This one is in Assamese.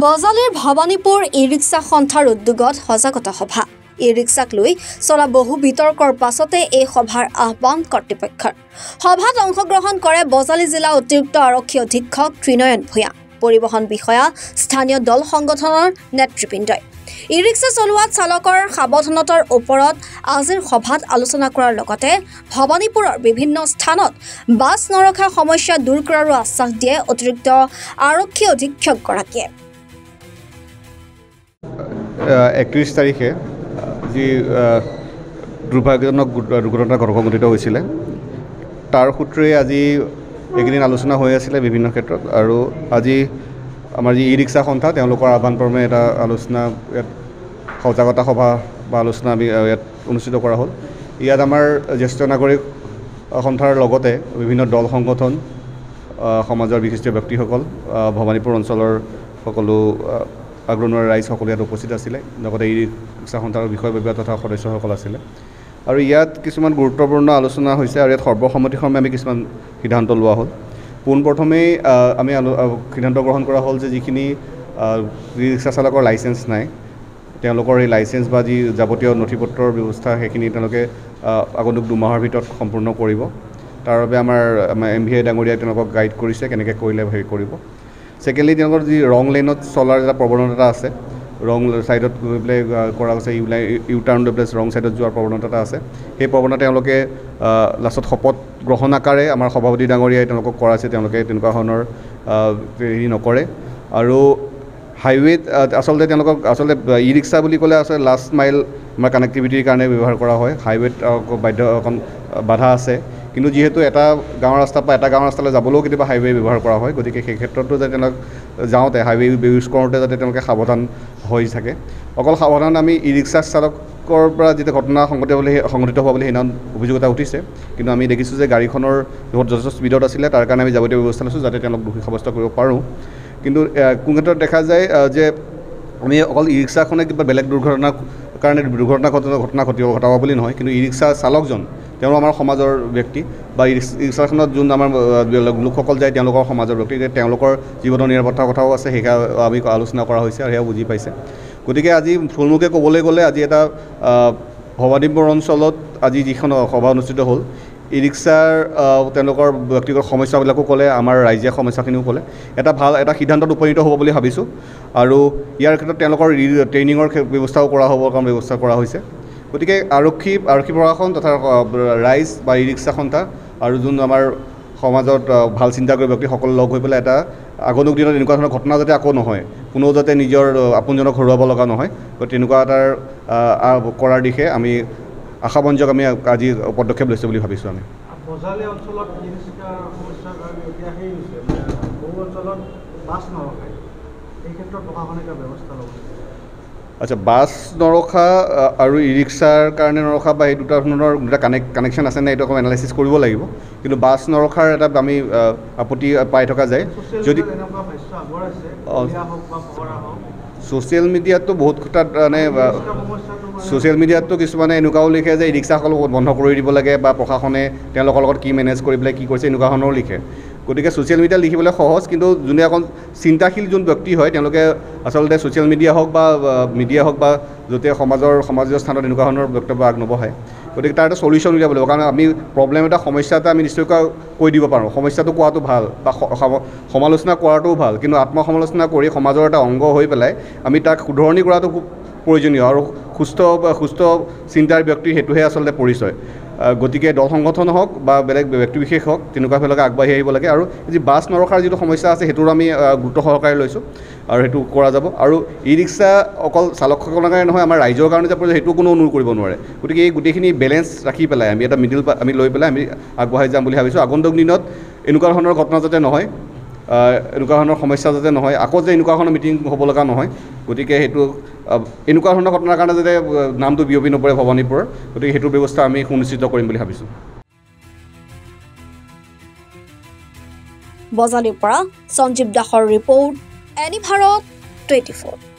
বজালিৰ ভৱানীপুৰ ই-ৰিক্সা সন্থাৰ উদ্যোগত সজাগতা সভা। ই-ৰিক্সাক লৈ চলা বহু বিতৰ্কৰ পাছতে এই সভাৰ আহ্বান কৰ্তৃপক্ষৰ। সভাত অংশগ্ৰহণ কৰে বজালী জিলা অতিৰিক্ত আৰক্ষী অধীক্ষক ত্ৰিনয়ন ভূঞা, পৰিবহণ বিষয়া, স্থানীয় দল সংগঠনৰ নেতৃবৃন্দই। ই-ৰিক্সা চলোৱাত চালকৰ সাৱধানতাৰ ওপৰত আজিৰ সভাত আলোচনা কৰাৰ লগতে ভৱানীপুৰৰ বিভিন্ন স্থানত বাছ নৰখা সমস্যা দূৰ কৰাৰো আশ্বাস দিয়ে অতিৰিক্ত আৰক্ষী অধীক্ষকগৰাকীয়ে। 31 তাৰিখে যি দুৰ্ভাগ্যজনক দুৰ্ঘটনা সংঘটিত হৈছিলে তাৰ সূত্ৰে আজি এইকেইদিন আলোচনা হৈ আছিলে বিভিন্ন ক্ষেত্ৰত, আৰু আজি আমাৰ যি ই-ৰিক্সা সন্থা তেওঁলোকৰ আহ্বানক্ৰমে এটা আলোচনা ইয়াত সজাগতা সভা বা আলোচনা আমি ইয়াত অনুষ্ঠিত কৰা হ'ল। ইয়াত আমাৰ জ্যেষ্ঠ নাগৰিক সন্থাৰ লগতে বিভিন্ন দল সংগঠন, সমাজৰ বিশিষ্ট ব্যক্তিসকল, ভৱানীপুৰ অঞ্চলৰ সকলো আগৰণুৱা ৰাইজ সকলো ইয়াত উপস্থিত আছিলে, লগতে ই-ৰিক্সা সন্থাৰ বিষয়ববীয়া তথা সদস্যসকল আছিলে। আৰু ইয়াত কিছুমান গুৰুত্বপূৰ্ণ আলোচনা হৈছে, আৰু ইয়াত সৰ্বসন্মতিক্ৰমে আমি কিছুমান সিদ্ধান্ত লোৱা হ'ল। পোনপ্ৰথমেই আমি সিদ্ধান্ত গ্ৰহণ কৰা হ'ল যে যিখিনি ই-ৰিক্সা চালকৰ লাইচেঞ্চ নাই তেওঁলোকৰ এই লাইচেঞ্চ বা যি যাৱতীয় নথিপত্ৰৰ ব্যৱস্থা সেইখিনি তেওঁলোকে আগন্তুক 2 মাহৰ ভিতৰত সম্পূৰ্ণ কৰিব। তাৰ বাবে আমাৰ MVA ডাঙৰীয়াই তেওঁলোকক গাইড কৰিছে কেনেকৈ কৰিলে হেৰি কৰিব। ছেকেণ্ডলি, তেওঁলোকৰ যি ৰং লেনত চলাৰ এটা প্ৰৱণতা আছে, ৰং ছাইডত গৈ পেলাই কৰা হৈছে, ইউ টাৰ্ণ লৈ পেলাই ৰং ছাইডত যোৱাৰ প্ৰৱণতা এটা আছে। সেই প্ৰৱণতা তেওঁলোকে লাষ্টত শপত গ্ৰহণ আকাৰে আমাৰ সভাপতি ডাঙৰীয়াই তেওঁলোকক কৰাইছে, তেওঁলোকে তেনেকুৱা ধৰণৰ হেৰি নকৰে। আৰু হাইৱেত আচলতে তেওঁলোকক ই-ৰিক্সা বুলি ক'লে আচলতে লাষ্ট মাইল আমাৰ কানেক্টিভিটিৰ কাৰণে ব্যৱহাৰ কৰা হয়। হাইৱেত অকণ বাধা আছে, কিন্তু যিহেতু এটা গাঁৱৰ ৰাস্তাৰ পৰা এটা গাঁৱৰ ৰাস্তালৈ যাবলৈও কেতিয়াবা হাইৱে ব্যৱহাৰ কৰা হয়, গতিকে সেই ক্ষেত্ৰতো যাতে তেওঁলোক যাওঁতে হাইৱে ইউজ কৰোঁতে যাতে তেওঁলোকে সাৱধান হৈ থাকে। অকল সাৱধান আমি ই-ৰিক্সা চালকৰ পৰা যেতিয়া ঘটনা সংঘটিত হোৱা বুলি সেইদিনা অভিযোগ এটা উঠিছে, কিন্তু আমি দেখিছোঁ যে গাড়ীখনৰ যথেষ্ট স্পীডত আছিলে, তাৰ কাৰণে আমি যাৱতীয় ব্যৱস্থা লৈছোঁ যাতে তেওঁলোক দোষী সাব্যস্ত কৰিব পাৰোঁ। কিন্তু কোন ক্ষেত্ৰত দেখা যায় যে আমি অকল ই-ৰিক্সাখনে কিবা বেলেগ দুৰ্ঘটনাৰ কাৰণে ঘটনা ঘটাব বুলি নহয়, কিন্তু ই-ৰিক্সা চালকজন তেওঁ আমাৰ সমাজৰ ব্যক্তি, বা ই-ৰিক্সাখনত যোন আমাৰ লোকসকল যায় তেওঁলোকৰ সমাজৰ ব্যক্তি, তেওঁলোকৰ জীৱনৰ নিৰাপত্তাৰ কথাও আছে, সেইয়া আমি আলোচনা কৰা হৈছে আৰু সেয়া বুজি পাইছে। গতিকে আজি থুলমূলকৈ ক'বলৈ গ'লে আজি এটা ভৱানীপুৰ অঞ্চলত আজি যিখন সভা অনুষ্ঠিত হ'ল, ই-ৰিক্সাৰ তেওঁলোকৰ ব্যক্তিগত সমস্যাবিলাকো ক'লে, আমাৰ ৰাইজীয়া সমস্যাখিনিও ক'লে, এটা সিদ্ধান্তত উপনীত হ'ব বুলি ভাবিছোঁ। আৰু ইয়াৰ ক্ষেত্ৰত তেওঁলোকৰ ট্ৰেইনিঙৰ ব্যৱস্থাও কৰা হ'ব, কাৰণ ব্যৱস্থা কৰা হৈছে। গতিকে আৰক্ষী প্ৰশাসন তথা ৰাইজ বা ই-ৰিক্সা সন্থা আৰু যোন আমাৰ সমাজত ভাল চিন্তা কৰা ব্যক্তিসকল লগ হৈ পেলাই এটা আগন্তুক দিনত এনেকুৱা ধৰণৰ ঘটনা যাতে আকৌ নহয়, কোনো যাতে নিজৰ আপোনজনক হেৰুৱাব লগা নহয়, গতিকে তেনেকুৱা এটাৰ কৰাৰ দিশে আমি আশাবঞ্জক আমি আজি পদক্ষেপ লৈছোঁ বুলি ভাবিছোঁ। আমি বজালী অঞ্চলত ই-ৰিক্সাৰ সমস্যাৰ কাৰণে এতিয়া সেই হৈছে বহু অঞ্চলত বাছ নৰখায়, এই ক্ষেত্ৰত প্ৰশাসনে কিবা ব্যৱস্থা ল'ব? আচ্ছা, বাছ নৰখা আৰু ই-ৰিক্সাৰ কাৰণে নৰখা বা এই দুটা কানেকশ্যন আছে নে এইটো অকণ এনালাইচিছ কৰিব লাগিব, কিন্তু বাছ নৰখাৰ এটা আমি আপত্তি পাই থকা যায়। যদি ছ'চিয়েল মিডিয়াততো বহুত তাত মানে ছ'চিয়েল মিডিয়াততো কিছুমানে এনেকুৱাও লিখে যে ই-ৰিক্সাসকলক বন্ধ কৰি দিব লাগে, বা প্ৰশাসনে তেওঁলোকৰ লগত কি মেনেজ কৰি পেলাই কি কৰিছে এনেকুৱা ধৰণৰো লিখে। গতিকে ছ'চিয়েল মিডিয়া লিখিবলৈ সহজ, কিন্তু যোনে অকণ চিন্তাশীল যোন ব্যক্তি হয় তেওঁলোকে আচলতে ছ'চিয়েল মিডিয়া হওক বা মিডিয়া হওক বা য'তে সমাজীয় স্থানত এনেকুৱা ধৰণৰ বক্তব্য আগ নবঢ়ায়। গতিকে তাৰ এটা চলিউশ্যন উলিয়াব লাগিব, কাৰণ আমি প্ৰব্লেম সমস্যা এটা আমি নিশ্চয়কৈ কৈ দিব পাৰোঁ। সমস্যাটো কোৱাটো ভাল বা সমালোচনা কৰাটোও ভাল, কিন্তু আত্মসমালোচনা কৰি সমাজৰ এটা অংগ হৈ পেলাই আমি তাক শুধৰণি কৰাটো খুব প্ৰয়োজনীয়, আৰু সুস্থ চিন্তাৰ ব্যক্তি সেইটোহে আচলতে পৰিচয়। গতিকে দল সংগঠন হওক বা বেলেগ ব্যক্তিবিশেষ হওক তেনেকুৱাবিলাকে আগবাঢ়ি আহিব লাগে। আৰু যি বাছ নৰখাৰ যিটো সমস্যা আছে সেইটোৰ আমি গুৰুত্ব সহকাৰে লৈছোঁ, আৰু সেইটো কৰা যাব। আৰু ই-ৰিক্সা অকল চালকসকলৰ কাৰণে নহয়, আমাৰ ৰাইজৰ কাৰণে যে সেইটো কোনো অনুৰোধ কৰিব নোৱাৰে। গতিকে এই গোটেইখিনি বেলেঞ্চ ৰাখি পেলাই আমি এটা আমি লৈ পেলাই আমি আগবঢ়াই যাম বুলি ভাবিছোঁ। আগন্তুক দিনত এনেকুৱা ধৰণৰ ঘটনা যাতে নহয়, এনেকুৱা ধৰণৰ সমস্যা যাতে নহয়, আকৌ যে এনেকুৱা ধৰণৰ মিটিং হ'ব লগা নহয়। গতিকে সেইটো এনেকুৱা ধৰণৰ ঘটনাৰ কাৰণে যাতে নামটো বিয়পি নপৰে ভৱানীপুৰৰ, গতিকে সেইটো ব্যৱস্থা আমি সুনিশ্চিত কৰিম বুলি ভাবিছোঁ। বজালীৰ পৰা সঞ্জীৱ দাসৰ ৰিপৰ্ট, এনি ভাৰত 24।